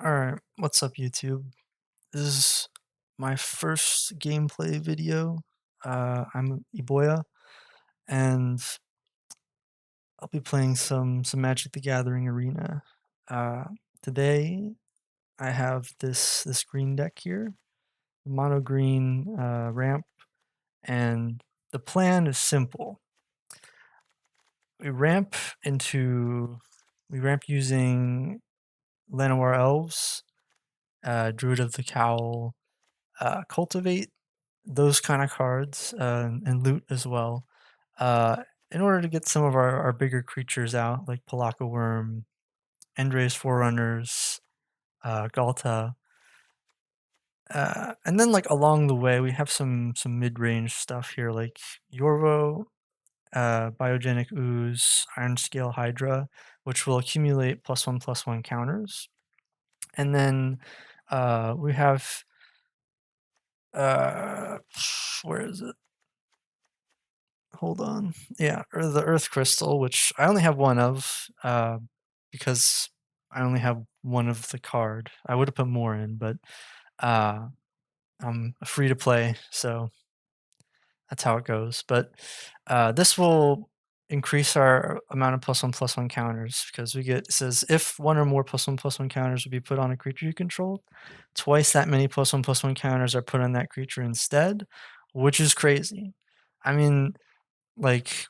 Alright, what's up YouTube? This is my first gameplay video. I'm Iboya, and I'll be playing some Magic the Gathering Arena. Uh, Today I have this green deck here, mono green ramp, and the plan is simple. We ramp into we ramp using Llanowar Elves, Druid of the Cowl, Cultivate, those kind of cards, and loot as well, uh, in order to get some of our bigger creatures out, like Palaka Worm, Endra's Forerunners, Galta. And then like along the way, we have some mid-range stuff here, like Yorvo, Biogenic Ooze, Iron Scale Hydra, which will accumulate +1/+1 counters. And then we have uh, where is it? Hold on. Yeah, or the Earth Crystal, which I only have one of, because I only have one of the card. I would have put more in, but uh, I'm free to play, so that's how it goes. But this will increase our amount of +1/+1 counters because it says if one or more +1/+1 counters would be put on a creature you control, twice that many +1/+1 counters are put on that creature instead, which is crazy. I mean, like,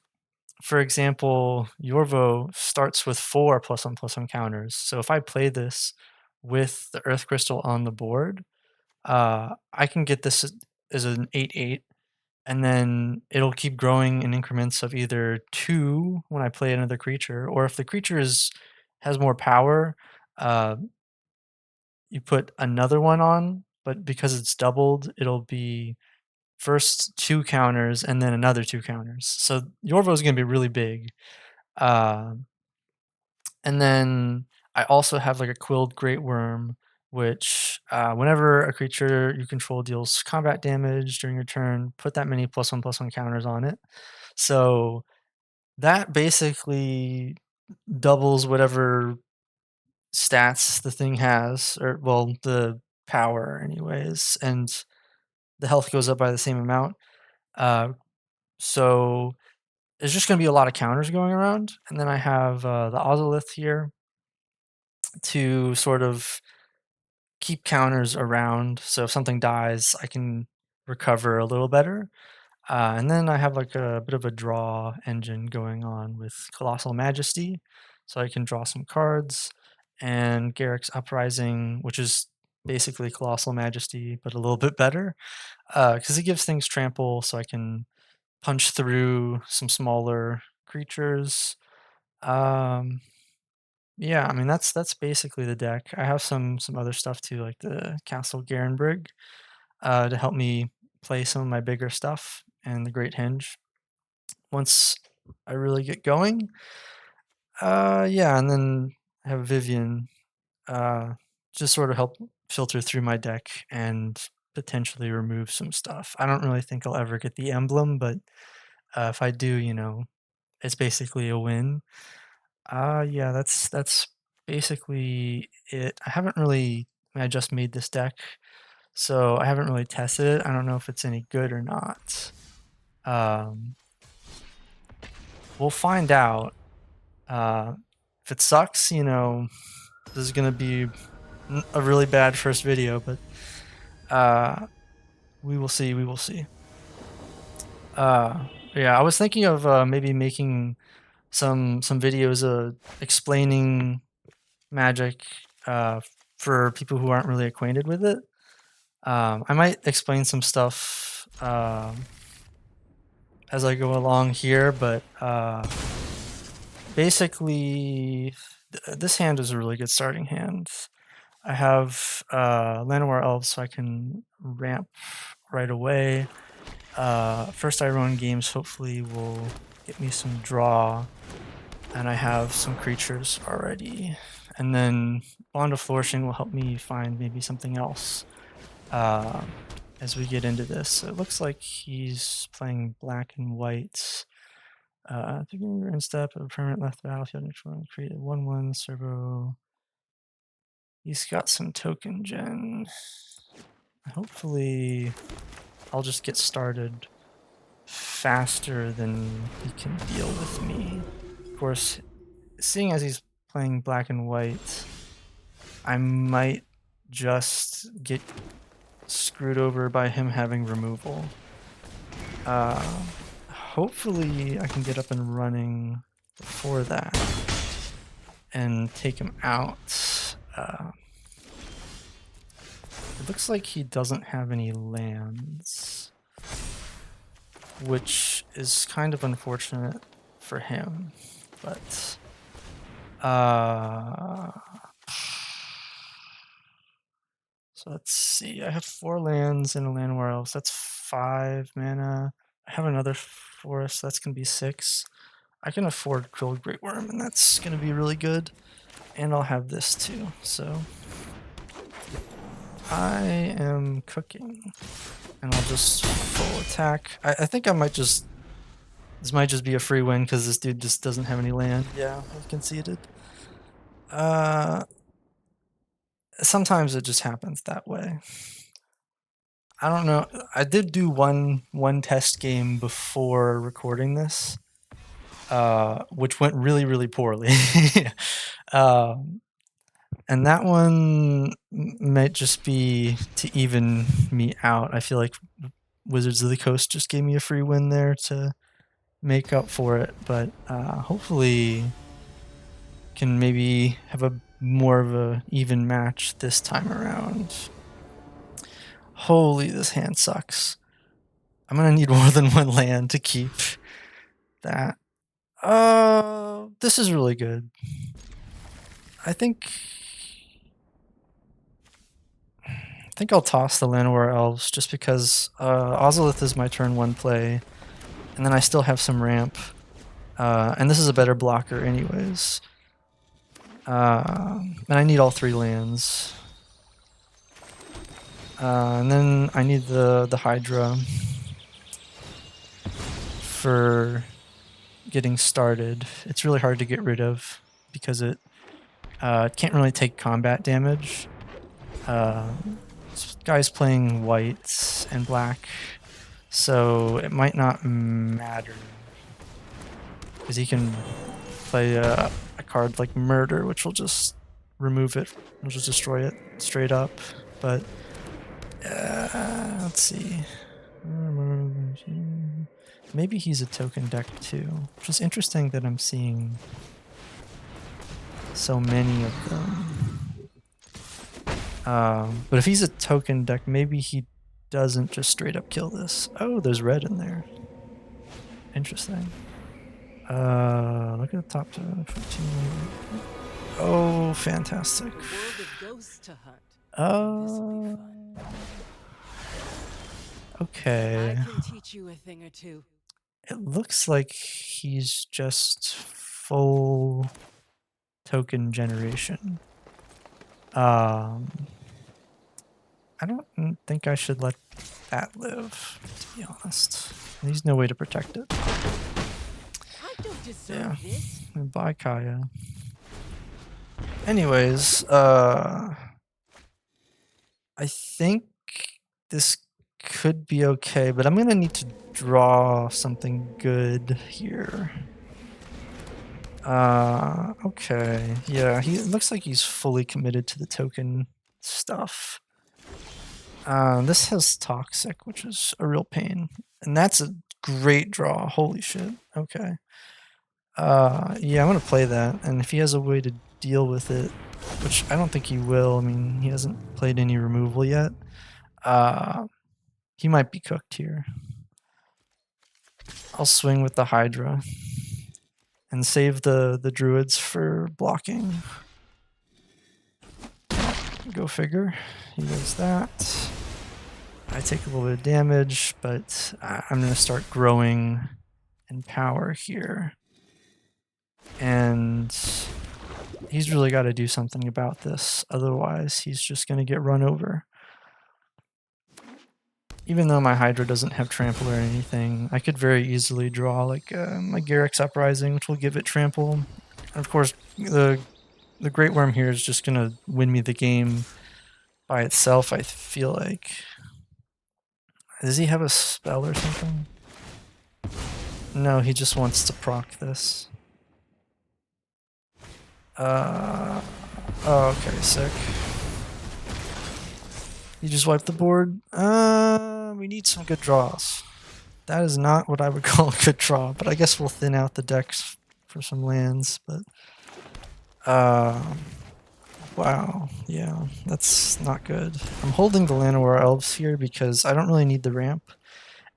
for example, Yorvo starts with 4 +1/+1 counters. So if I play this with the Earth Crystal on the board, I can get this as an 8/8, and then it'll keep growing in increments of either 2 when I play another creature, or if the creature has more power, uh, you put another one on, but because it's doubled, it'll be first 2 counters and then another 2 counters. So Yorvo is gonna be really big. Um And then I also have like a Quilled Great Worm, which whenever a creature you control deals combat damage during your turn, put that many +1/+1 counters on it. So that basically doubles whatever stats the thing has, or well, the power anyways, and the health goes up by the same amount. Uh, so there's just going to be a lot of counters going around, and then I have the Ozolith here to sort of keep counters around, so if something dies, I can recover a little better. And then I have like a bit of a draw engine going on with Colossal Majesty, so I can draw some cards, and Garruk's Uprising, which is basically Colossal Majesty, but a little bit better, because it gives things trample, so I can punch through some smaller creatures. Um, yeah, I mean that's basically the deck. I have some other stuff too, like the Castle Garenbrig, to help me play some of my bigger stuff and the Great Hinge once I really get going. Yeah, and then I have Vivian, uh, just sort of help filter through my deck and potentially remove some stuff. I don't really think I'll ever get the emblem, but if I do, it's basically a win. Yeah, that's basically it. I just made this deck, so I haven't really tested it. I don't know if it's any good or not. Um, we'll find out. Uh, if it sucks, this is gonna be a really bad first video, but uh, we will see. We will see. Yeah, I was thinking of maybe making some videos explaining Magic for people who aren't really acquainted with it. I might explain some stuff as I go along here, but basically, this hand is a really good starting hand. I have Llanowar Elves, so I can ramp right away. First Iroan games hopefully will get me some draw, and I have some creatures already. And then Bond of Flourishing will help me find maybe something else uh, as we get into this. So it looks like he's playing black and white. Beginning your end step of a permanent left the battlefield, neutral, create a 1/1 servo He's got some token gen. Hopefully, I'll just get started faster than he can deal with me. Of course, seeing as he's playing black and white, I might just get screwed over by him having removal. Hopefully I can get up and running before that and take him out. It looks like he doesn't have any lands, which is kind of unfortunate for him, but so let's see. I have 4 lands in a Llanowar Elves. That's 5 mana. I have another forest. That's gonna be 6. I can afford Krill Great Worm, and that's gonna be really good. And I'll have this too. So I am cooking, and I'll just full attack. I think I might just. This might just be a free win because this dude just doesn't have any land. Yeah, I conceded. Sometimes it just happens that way. I don't know. I did do one test game before recording this, which went really poorly. And that one might just be to even me out. I feel like Wizards of the Coast just gave me a free win there to make up for it, but hopefully can maybe have a more of a even match this time around. Holy, this hand sucks. I'm gonna need more than 1 land to keep that. This is really good. I think I'll toss the Llanowar Elves just because Ozolith is my turn 1 play, and then I still have some ramp, and this is a better blocker anyways. And I need all 3 lands. And then I need the Hydra for getting started. It's really hard to get rid of because it can't really take combat damage. This guy's playing white and black, so it might not matter because he can play a card like Murder, which will just remove it. It'll just destroy it straight up. But let's see. Maybe he's a token deck too, which is interesting that I'm seeing so many of them. But if he's a token deck, maybe he doesn't just straight up kill this. Oh, there's red in there. Interesting. Look at the top 15. Oh, fantastic. Okay. I can teach you a thing or two. It looks like he's just full token generation. I don't think I should let that live, to be honest. There's no way to protect it. I don't deserve this. Bye, Kaya. Anyways, I think this could be okay, but I'm gonna need to draw something good here. Okay, yeah, it looks like he's fully committed to the token stuff. This has Toxic, which is a real pain, and that's a great draw. Holy shit. Okay. Yeah, I'm gonna play that, and if he has a way to deal with it, which I don't think he will. I mean, he hasn't played any removal yet. He might be cooked here. I'll swing with the Hydra and save the Druids for blocking. Go figure. He does that. I take a little bit of damage, but I'm going to start growing in power here. And he's really got to do something about this. Otherwise, he's just going to get run over. Even though my Hydra doesn't have trample or anything, I could very easily draw like my Garruk's Uprising, which will give it trample. And of course, the the Great Worm here is just gonna win me the game by itself, I feel like. Does he have a spell or something? No, he just wants to proc this. Oh, okay, sick. You just wiped the board. We need some good draws. That is not what I would call a good draw, but I guess we'll thin out the decks for some lands, but wow, yeah, that's not good. I'm holding the Llanowar Elves here because I don't really need the ramp,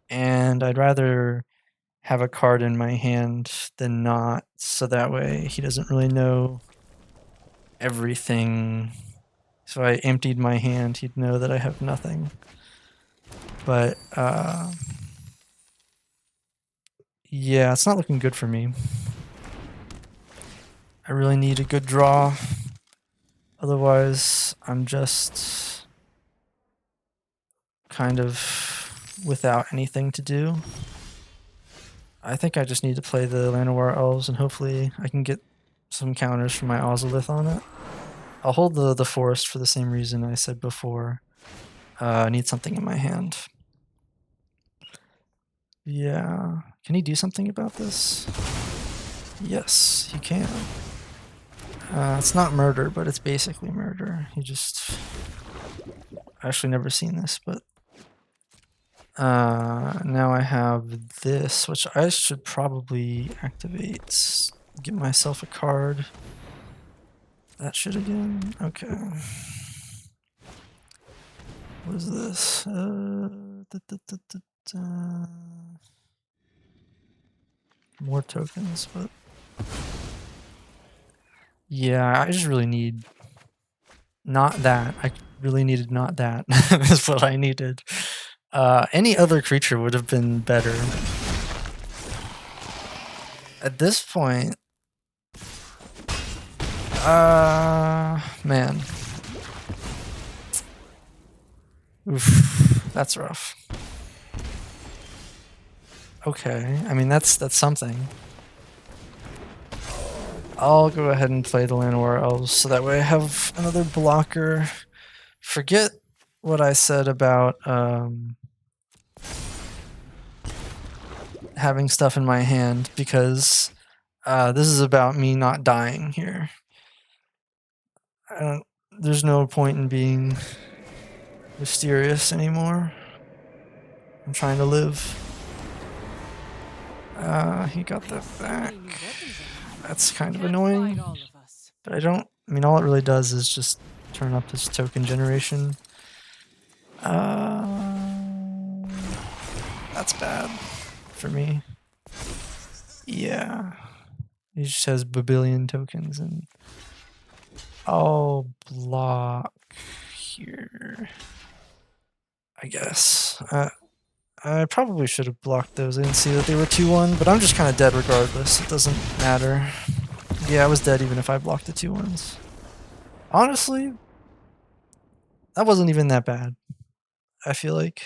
and I'd rather have a card in my hand than not, so that way he doesn't really know everything. So I emptied my hand, he'd know that I have nothing. But yeah, it's not looking good for me. I really need a good draw. Otherwise, I'm just kind of without anything to do. I think I just need to play the Llanowar Elves and hopefully I can get some counters from my Ozolith on it. I'll hold the forest for the same reason I said before. I need something in my hand. Yeah. Can he do something about this? Yes, he can. It's not murder, but it's basically murder. He just... I actually never seen this, but... now I have this, which I should probably activate. Get myself a card. That shit again? Okay. What is this? More tokens, but... Yeah, I just really need... Not that. I really needed not that. That's what I needed. Any other creature would have been better. At this point... man. Oof, that's rough. Okay, I mean that's something. I'll go ahead and play the Llanowar Elves so that way I have another blocker. Forget what I said about having stuff in my hand because this is about me not dying here. There's no point in being mysterious anymore. I'm trying to live. He got that back. That's kind of annoying. But I mean, all it really does is just turn up his token generation. That's bad for me. Yeah. He just has babillion tokens and I'll block here. I guess. I probably should have blocked those. I didn't see that they were 2-1, but I'm just kind of dead regardless. It doesn't matter. Yeah, I was dead even if I blocked the 2-1s. Honestly, that wasn't even that bad. I feel like.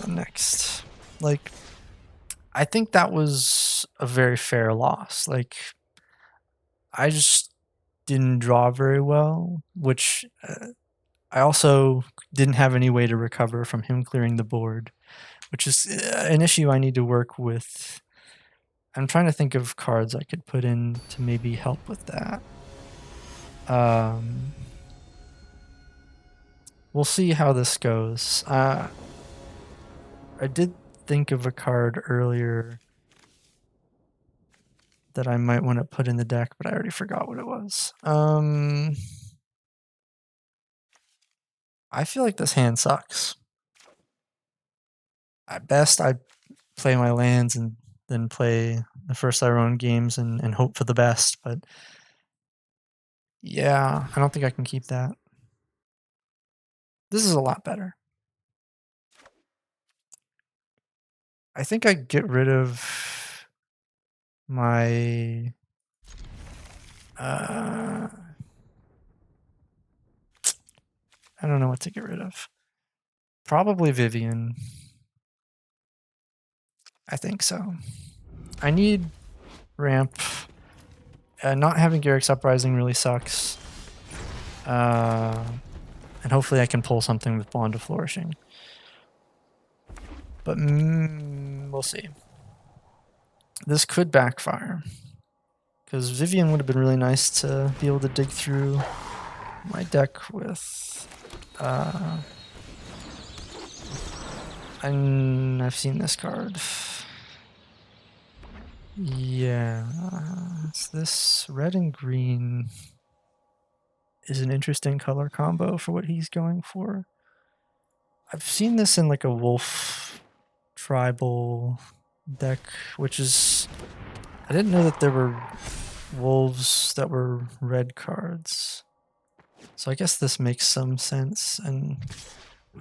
Next. Like, I think that was a very fair loss. Like, I just didn't draw very well, which I also didn't have any way to recover from him clearing the board, which is an issue I need to work with. I'm trying to think of cards I could put in to maybe help with that. We'll see how this goes. I did think of a card earlier that I might want to put in the deck, but I already forgot what it was. I feel like this hand sucks. At best, I play my lands and then play the first Iroan games and hope for the best, but yeah, I don't think I can keep that. This is a lot better. I think I get rid of my I don't know what to get rid of. Probably Vivian. I think so. I need ramp. Not having Garruk's Uprising really sucks. And hopefully I can pull something with Bond of Flourishing. But we'll see. This could backfire. Because Vivian would have been really nice to be able to dig through my deck with. And I've seen this card. Yeah. So this red and green is an interesting color combo for what he's going for. I've seen this in like a wolf tribal deck, which is... I didn't know that there were wolves that were red cards. So I guess this makes some sense, and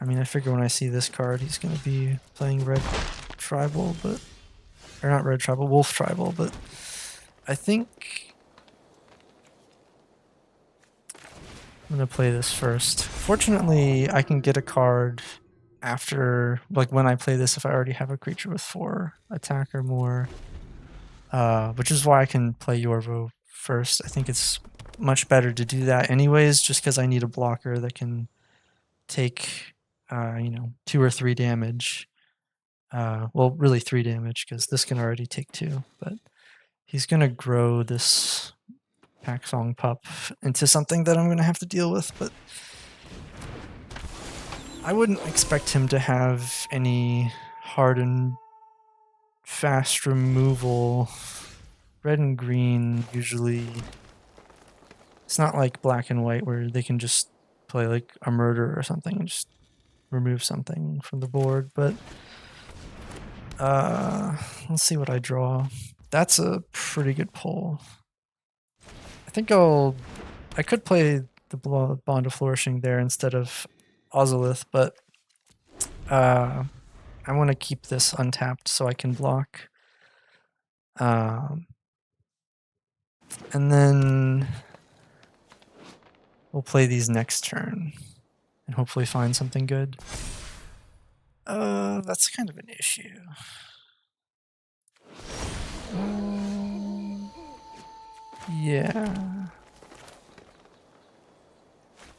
I mean, I figure when I see this card, he's going to be playing red tribal, but... Or not red tribal, wolf tribal, but I think I'm going to play this first. Fortunately, I can get a card after, like when I play this, if I already have a creature with 4 attack or more, which is why I can play Yorvo first. I think it's much better to do that anyways, just because I need a blocker that can take, 2 or 3 damage. Well, really 3 damage, because this can already take 2, but he's going to grow this Packsong Pup into something that I'm going to have to deal with, but I wouldn't expect him to have any hard and fast removal. Red and green usually... It's not like black and white where they can just play like a murder or something and just remove something from the board, but let's see what I draw. That's a pretty good pull. I think I could play the Bond of Flourishing there instead of Ozolith, but I want to keep this untapped so I can block. And then we'll play these next turn and hopefully find something good. That's kind of an issue. Yeah.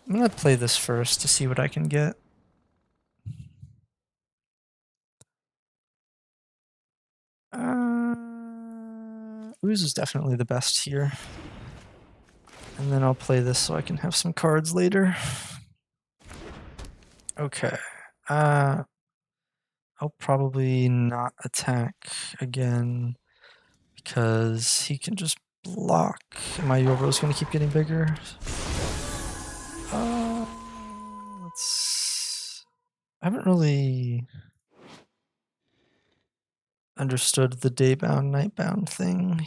I'm gonna play this first to see what I can get. Ooze is definitely the best here. And then I'll play this so I can have some cards later. Okay. I'll probably not attack again because he can just block. And my Yorvo's gonna keep getting bigger. I haven't really understood the day-bound, night-bound thing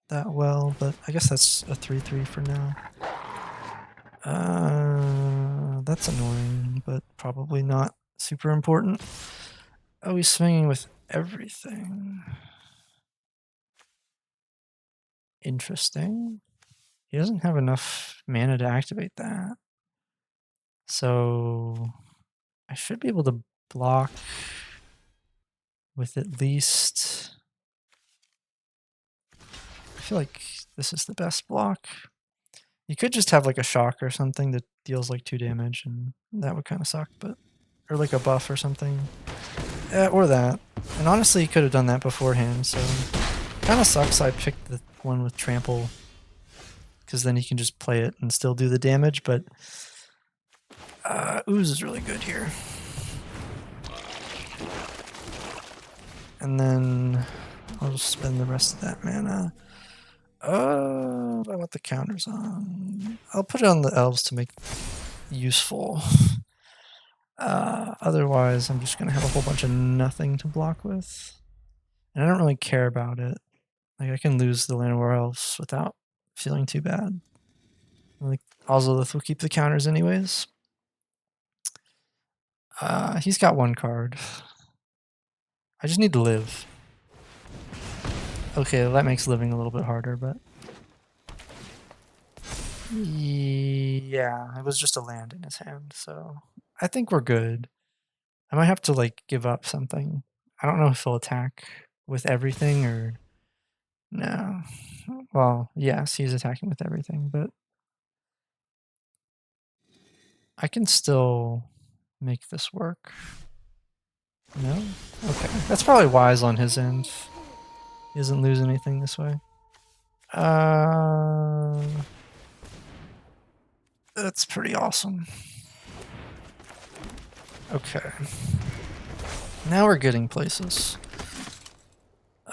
that well, but I guess that's a 3/3 for now. That's annoying, but probably not super important. Oh, he's swinging with everything. Interesting. He doesn't have enough mana to activate that. So I should be able to block with at least... I feel like this is the best block. You could just have like a shock or something that deals like 2 damage, and that would kind of suck, but... Or like a buff or something. Or that. And honestly, he could have done that beforehand, so... Kind of sucks I picked the one with trample, because then he can just play it and still do the damage, but... Ooze is really good here. And then... I'll just spend the rest of that mana. I want the counters on. I'll put it on the elves to make it useful. Otherwise, I'm just going to have a whole bunch of nothing to block with. And I don't really care about it. Like, I can lose the Llanowar Elves without feeling too bad. Like, Ozolith will keep the counters anyways. He's got 1 card. I just need to live. Okay, that makes living a little bit harder, but... Yeah, it was just a land in his hand, so... I think we're good. I might have to, like, give up something. I don't know if he'll attack with everything, or... No. Well, yes, he's attacking with everything, but I can still make this work. No? Okay. That's probably wise on his end. He doesn't lose anything this way. That's pretty awesome. Okay. Now we're getting places.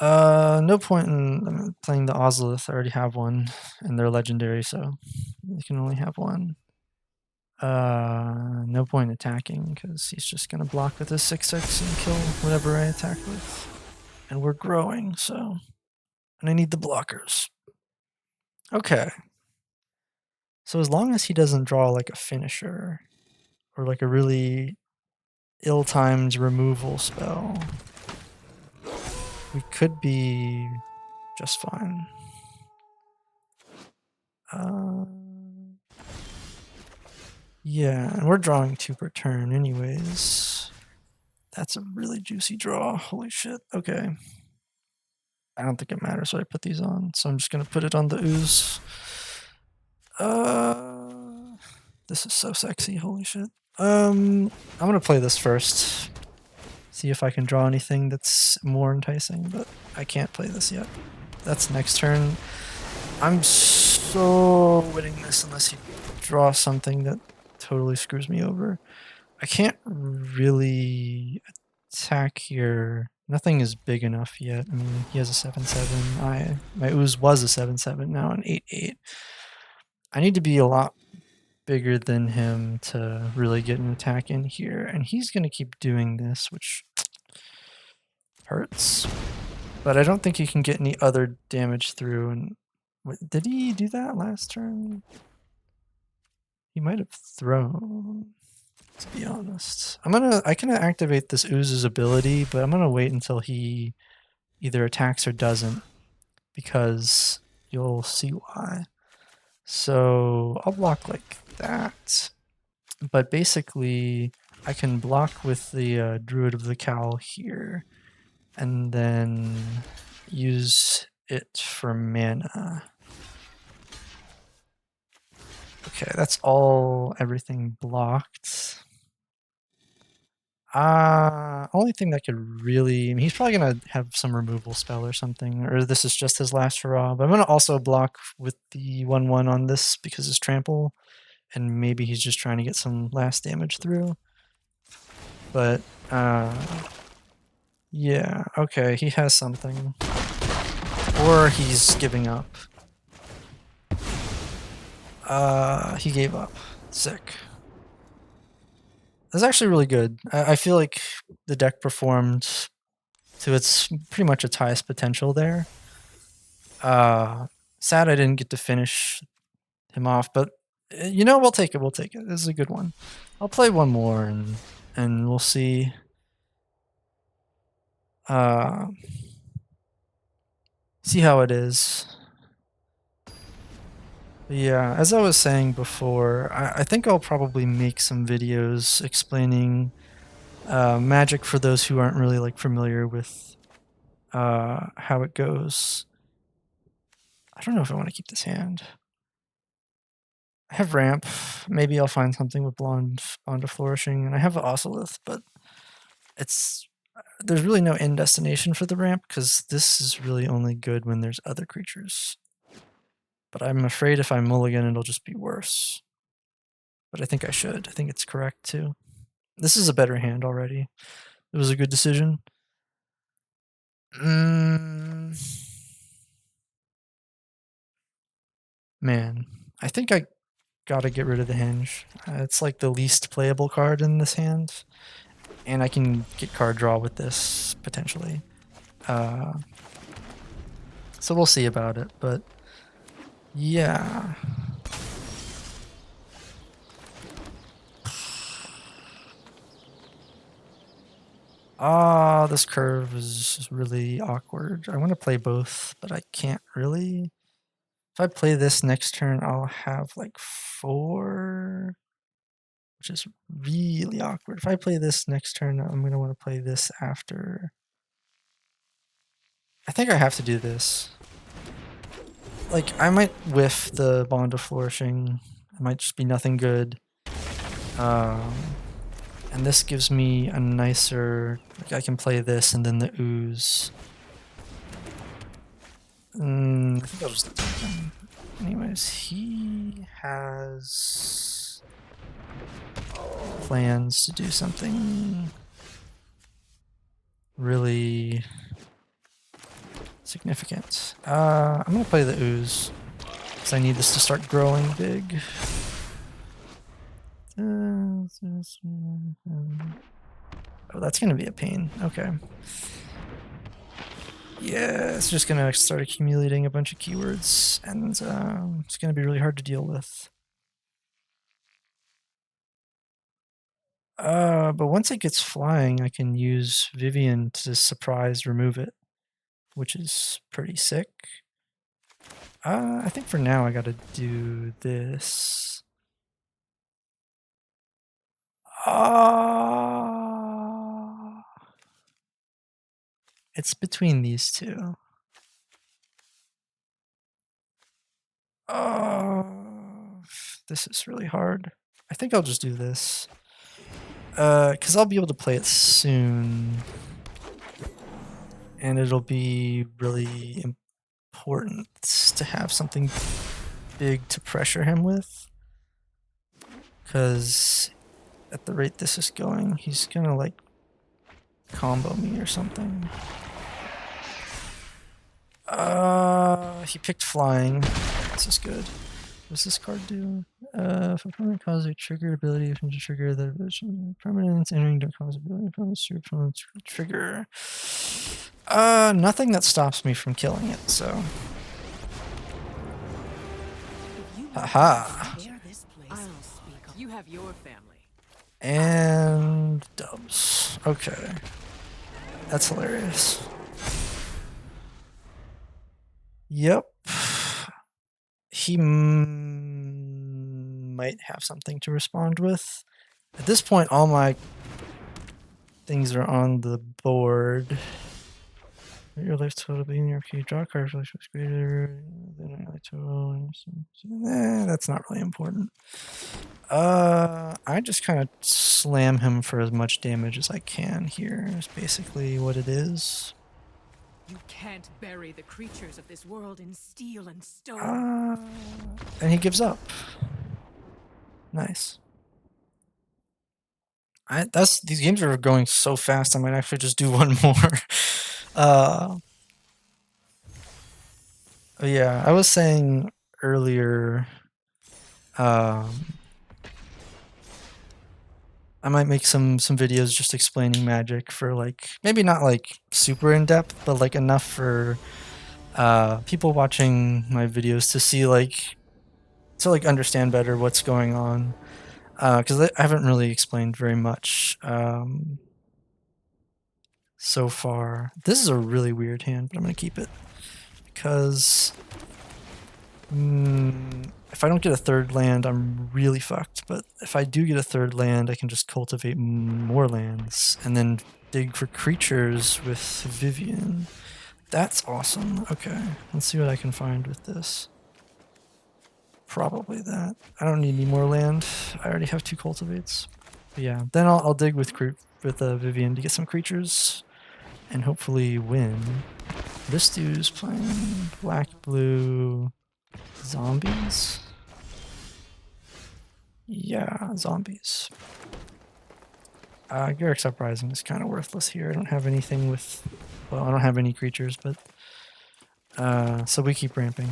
No point in playing the Ozolith. I already have one, and they're legendary, so you can only have one. No point attacking, because he's just gonna block with his 6/6 and kill whatever I attack with. And we're growing, so... And I need the blockers. Okay. So as long as he doesn't draw like a finisher, or like a really ill-timed removal spell, we could be just fine. Yeah, and we're drawing 2 per turn anyways. That's a really juicy draw. Holy shit. Okay. I don't think it matters what I put these on, so I'm just gonna put it on the ooze. This is so sexy. Holy shit. I'm gonna play this first. See if I can draw anything that's more enticing, but I can't play this yet. That's next turn. I'm so winning this unless he draws something that totally screws me over. I can't really attack here. Nothing is big enough yet. I mean, he has a 7/7. My ooze was a 7/7, now an 8/8. I need to be a lot bigger than him to really get an attack in here, and he's gonna keep doing this, which hurts. But I don't think he can get any other damage through. And did he do that last turn? He might have thrown, to be honest. I can activate this ooze's ability, but I'm gonna wait until he either attacks or doesn't, because you'll see why. So I'll block like that. But basically, I can block with the Druid of the Cowl here, and then use it for mana. Okay, that's everything blocked. Only thing that could really... I mean, he's probably gonna have some removal spell or something, or this is just his last hurrah. But I'm gonna also block with the 1/1 on this because it's trample, and maybe he's just trying to get some last damage through. But yeah, okay, he has something, or he's giving up. He gave up. Sick. That's actually really good. I feel like the deck performed to its pretty much its highest potential there. Sad I didn't get to finish him off, but you know, we'll take it. We'll take it. This is a good one. I'll play one more and we'll see. See how it is. Yeah, as I was saying before, I think I'll probably make some videos explaining Magic for those who aren't really like familiar with how it goes. I don't know if I want to keep this hand. I have ramp. Maybe I'll find something with Bond of Flourishing, and I have an Ozolith, but there's really no end destination for the ramp because this is really only good when there's other creatures. But I'm afraid if I mulligan, it'll just be worse. But I think I should. I think it's correct too. This is a better hand already. It was a good decision. Man, I think I gotta get rid of the hinge. It's like the least playable card in this hand. And I can get card draw with this, potentially. So we'll see about it, but yeah. This curve is really awkward. I want to play both, but I can't really. If I play this next turn, I'll have like 4, which is really awkward. If I play this next turn, I'm going to want to play this after. I think I have to do this. like, I might whiff the Bond of Flourishing. It might just be nothing good. And this gives me a nicer... Like, I can play this and then the Ooze. I think I'll just... Anyways, he has plans to do something really significant. I'm gonna play the Ooze because I need this to start growing big. Oh, that's gonna be a pain. Okay. Yeah, it's just gonna start accumulating a bunch of keywords, and it's gonna be really hard to deal with. But once it gets flying, I can use Vivian to surprise remove it, which is pretty sick. I think for now I gotta do this. It's between these two. This is really hard. I think I'll just do this. Because I'll be able to play it soon. And it'll be really important to have something big to pressure him with. Because at the rate this is going, he's gonna like combo me or something. He picked flying. This is good. What does this card do? If a permanent causes a trigger ability, if you trigger the permanent entering don't cause ability, permanent trigger. Nothing that stops me from killing it, so. Haha. You have your family. And dubs. Okay. That's hilarious. Yep. He might have something to respond with. At this point, all my things are on the board. Your life total being your key. Draw a card for life is greater than your life total. That's not really important. I just kind of slam him for as much damage as I can here. Is basically what it is. You can't bury the creatures of this world in steel and stone. And he gives up. Nice. These games are going so fast. I might actually just do one more. Yeah, I was saying earlier. I might make some videos just explaining Magic for like maybe not like super in depth, but like enough for people watching my videos to see like understand better what's going on. Because I haven't really explained very much so far. This is a really weird hand, but I'm gonna keep it because if I don't get a third land, I'm really fucked. But if I do get a third land, I can just cultivate more lands and then dig for creatures with Vivian. That's awesome. Okay, let's see what I can find with this. Probably that. I don't need any more land. I already have 2 cultivates. But yeah, then I'll dig with Vivian to get some creatures and hopefully win. This dude's playing black-blue zombies. Yeah, zombies. Garruk's Uprising is kind of worthless here. I don't have anything with... Well, I don't have any creatures, but... so we keep ramping.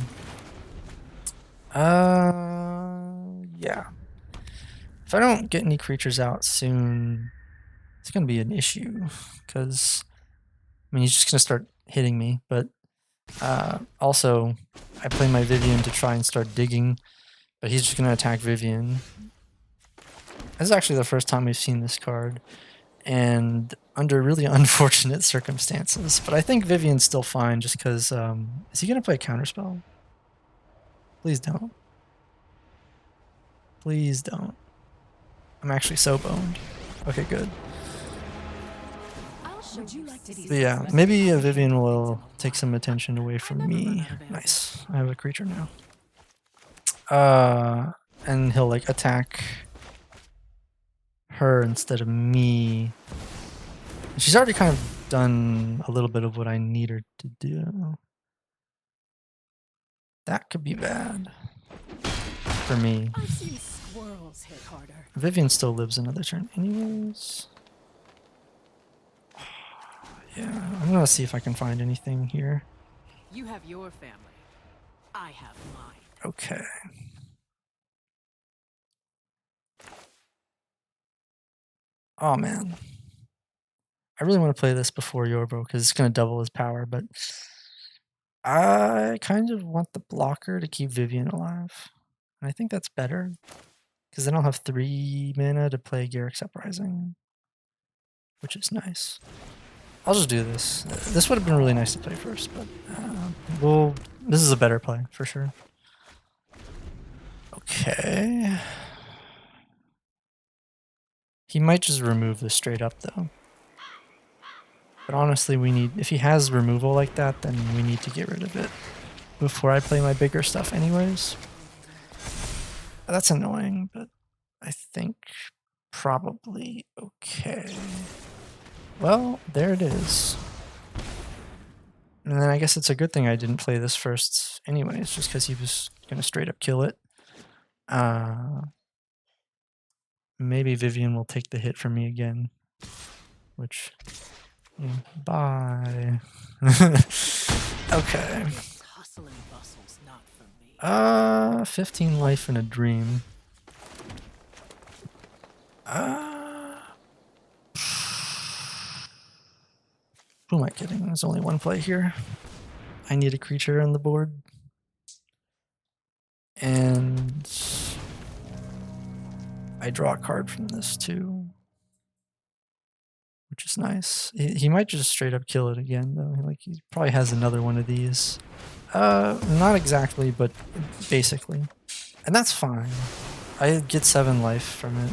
Yeah. If I don't get any creatures out soon, it's going to be an issue. Because, I mean, he's just going to start hitting me. But also, I play my Vivian to try and start digging. But he's just going to attack Vivian. This is actually the first time we've seen this card. And under really unfortunate circumstances. But I think Vivian's still fine just because... is he going to play a counterspell? Please don't. Please don't. I'm actually so boned. Okay, good. Would you like to see But yeah, maybe Vivian will take some attention away from me. Nice. I have a creature now. And he'll like attack her instead of me. She's already kind of done a little bit of what I need her to do. That could be bad for me. I've seen squirrels hit harder. Vivian still lives another turn anyways. Yeah, I'm gonna see if I can find anything here. You have your family. I have mine. Okay. Oh man. I really want to play this before Yorvo because it's going to double his power, but I kind of want the blocker to keep Vivian alive. And I think that's better because then I'll have 3 mana to play Garruk's Uprising, which is nice. I'll just do this. This would have been really nice to play first, but this is a better play for sure. Okay. He might just remove this straight up though. But honestly, if he has removal like that, then we need to get rid of it before I play my bigger stuff anyways. That's annoying, but I think probably okay. Well, there it is. And then I guess it's a good thing I didn't play this first anyways, just because he was going to straight up kill it. Maybe Vivian will take the hit from me again, which... yeah, bye. Okay. 15 life in a dream. Who am I kidding? There's only one play here. I need a creature on the board. And I draw a card from this too, which is nice. He might just straight up kill it again though. Like he probably has another one of these. Not exactly, but basically. And that's fine. I get 7 life from it.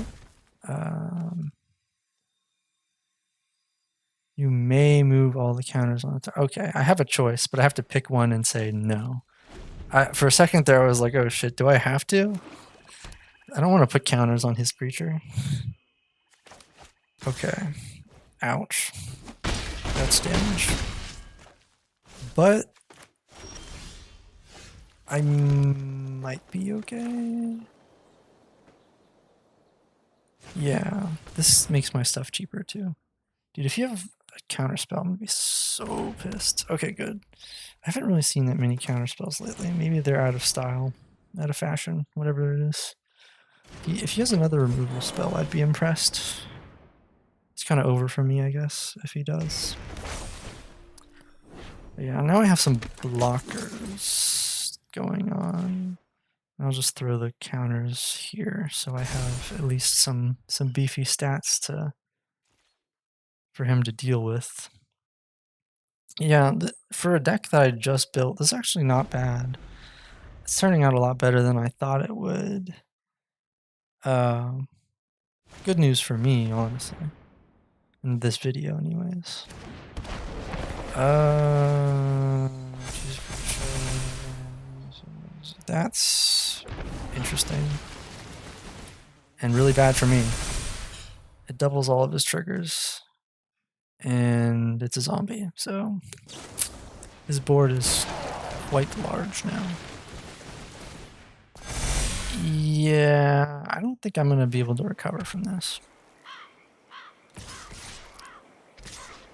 You may move all the counters on it. Okay, I have a choice, but I have to pick one and say no. For a second there, I was like, oh shit, do I have to? I don't want to put counters on his creature. Okay. Ouch. That's damage. But I might be okay. Yeah, this makes my stuff cheaper too. Dude, if you have a counterspell, I'm gonna be so pissed. Okay, good. I haven't really seen that many counterspells lately. Maybe they're out of style, out of fashion, whatever it is. If he has another removal spell, I'd be impressed. It's kind of over for me, I guess, if he does. But yeah, now I have some blockers going on. I'll just throw the counters here, so I have at least some beefy stats for him to deal with. Yeah, for a deck that I just built, this is actually not bad. It's turning out a lot better than I thought it would. Good news for me, honestly. In this video, anyways. That's interesting. And really bad for me. It doubles all of his triggers. And it's a zombie, so his board is quite large now. Yeah, I don't think I'm going to be able to recover from this.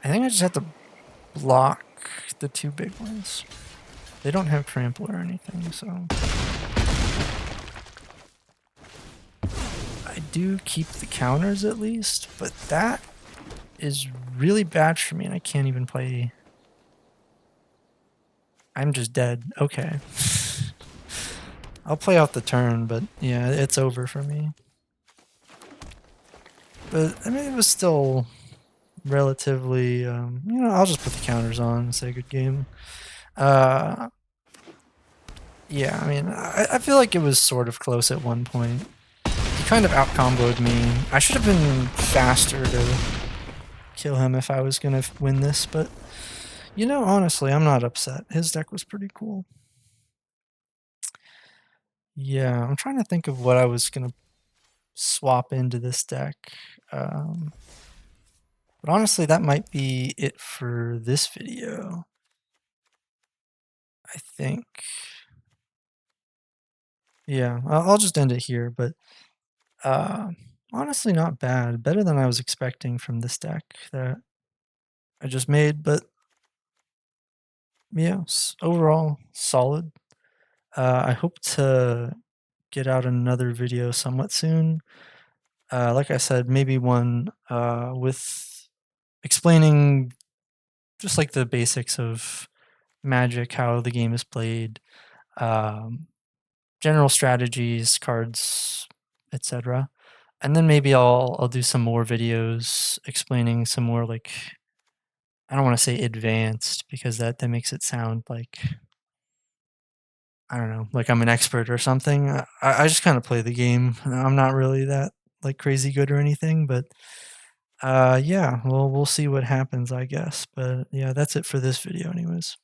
I think I just have to block the 2 big ones. They don't have trample or anything, so... I do keep the counters at least, but that is really bad for me and I can't even play... I'm just dead. Okay. I'll play out the turn, but yeah, it's over for me. But, I mean, it was still relatively, I'll just put the counters on and say good game. Yeah, I mean, I feel like it was sort of close at one point. He kind of out-comboed me. I should have been faster to kill him if I was gonna win this, but you know, honestly, I'm not upset. His deck was pretty cool. Yeah, I'm trying to think of what I was gonna swap into this deck. But honestly, that might be it for this video. I think. Yeah, I'll just end it here, but honestly not bad. Better than I was expecting from this deck that I just made, but yeah, overall solid. I hope to get out another video somewhat soon. Like I said, maybe one with explaining just like the basics of Magic, how the game is played, um, general strategies, cards, etc. And then maybe I'll do some more videos explaining some more like I don't want to say advanced because that makes it sound like I don't know, like I'm an expert or something. I just kind of play the game. I'm not really that like crazy good or anything, but yeah, well we'll see what happens, I guess. But yeah, that's it for this video anyways.